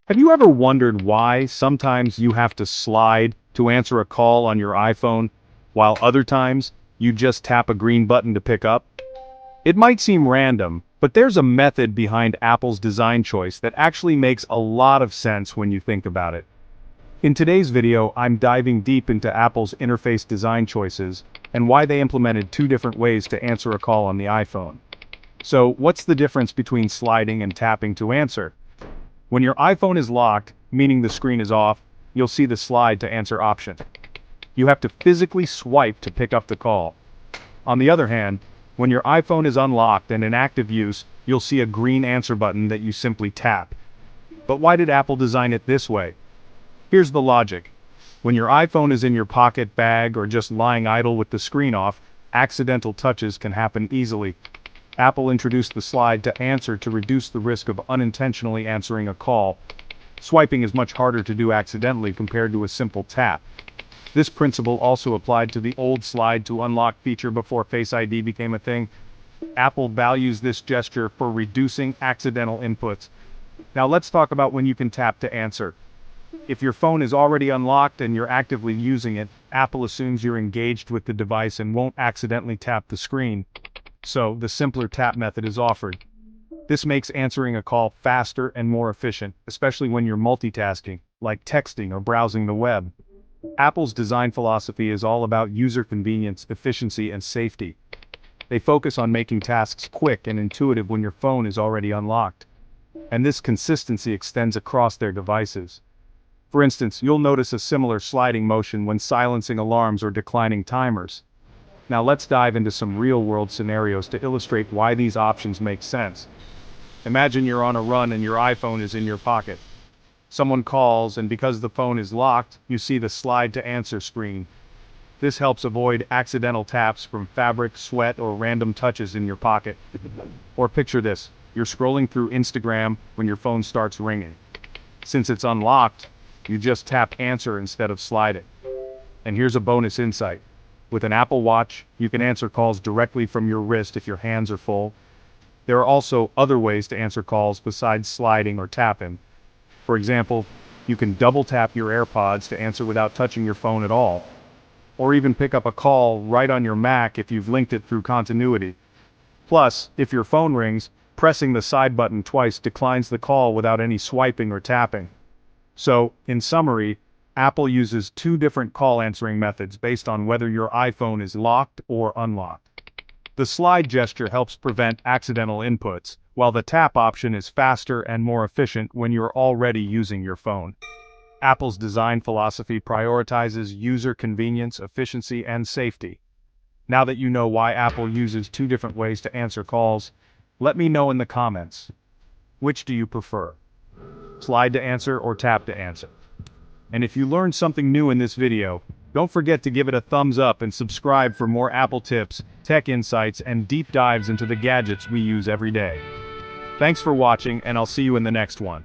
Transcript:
Have you ever wondered why sometimes you have to slide to answer a call on your iPhone, while other times you just tap a green button to pick up? It might seem random, but there's a method behind Apple's design choice that actually makes a lot of sense when you think about it. In today's video, I'm diving deep into Apple's interface design choices and why they implemented two different ways to answer a call on the iPhone. So, what's the difference between sliding and tapping to answer? When your iPhone is locked, meaning the screen is off, you'll see the slide to answer option. You have to physically swipe to pick up the call. On the other hand, when your iPhone is unlocked and in active use, you'll see a green answer button that you simply tap. But why did Apple design it this way? Here's the logic. When your iPhone is in your pocket, bag, or just lying idle with the screen off, accidental touches can happen easily. Apple introduced the slide to answer to reduce the risk of unintentionally answering a call. Swiping is much harder to do accidentally compared to a simple tap. This principle also applied to the old slide to unlock feature before Face ID became a thing. Apple values this gesture for reducing accidental inputs. Now let's talk about when you can tap to answer. If your phone is already unlocked and you're actively using it, Apple assumes you're engaged with the device and won't accidentally tap the screen. So, the simpler tap method is offered. This makes answering a call faster and more efficient, especially when you're multitasking, like texting or browsing the web. Apple's design philosophy is all about user convenience, efficiency, and safety. They focus on making tasks quick and intuitive when your phone is already unlocked. And this consistency extends across their devices. For instance, you'll notice a similar sliding motion when silencing alarms or declining timers. Now let's dive into some real-world scenarios to illustrate why these options make sense. Imagine you're on a run and your iPhone is in your pocket. Someone calls, and because the phone is locked, you see the slide to answer screen. This helps avoid accidental taps from fabric, sweat, or random touches in your pocket. Or picture this, you're scrolling through Instagram when your phone starts ringing. Since it's unlocked, you just tap answer instead of sliding. And here's a bonus insight. With an Apple Watch, you can answer calls directly from your wrist if your hands are full. There are also other ways to answer calls besides sliding or tapping. For example, you can double tap your AirPods to answer without touching your phone at all. Or even pick up a call right on your Mac if you've linked it through continuity. Plus, if your phone rings, pressing the side button twice declines the call without any swiping or tapping. So, in summary, Apple uses two different call answering methods based on whether your iPhone is locked or unlocked. The slide gesture helps prevent accidental inputs, while the tap option is faster and more efficient when you're already using your phone. Apple's design philosophy prioritizes user convenience, efficiency, and safety. Now that you know why Apple uses two different ways to answer calls, let me know in the comments. Which do you prefer? Slide to answer or tap to answer? And if you learned something new in this video, don't forget to give it a thumbs up and subscribe for more Apple tips, tech insights, and deep dives into the gadgets we use every day. Thanks for watching, and I'll see you in the next one.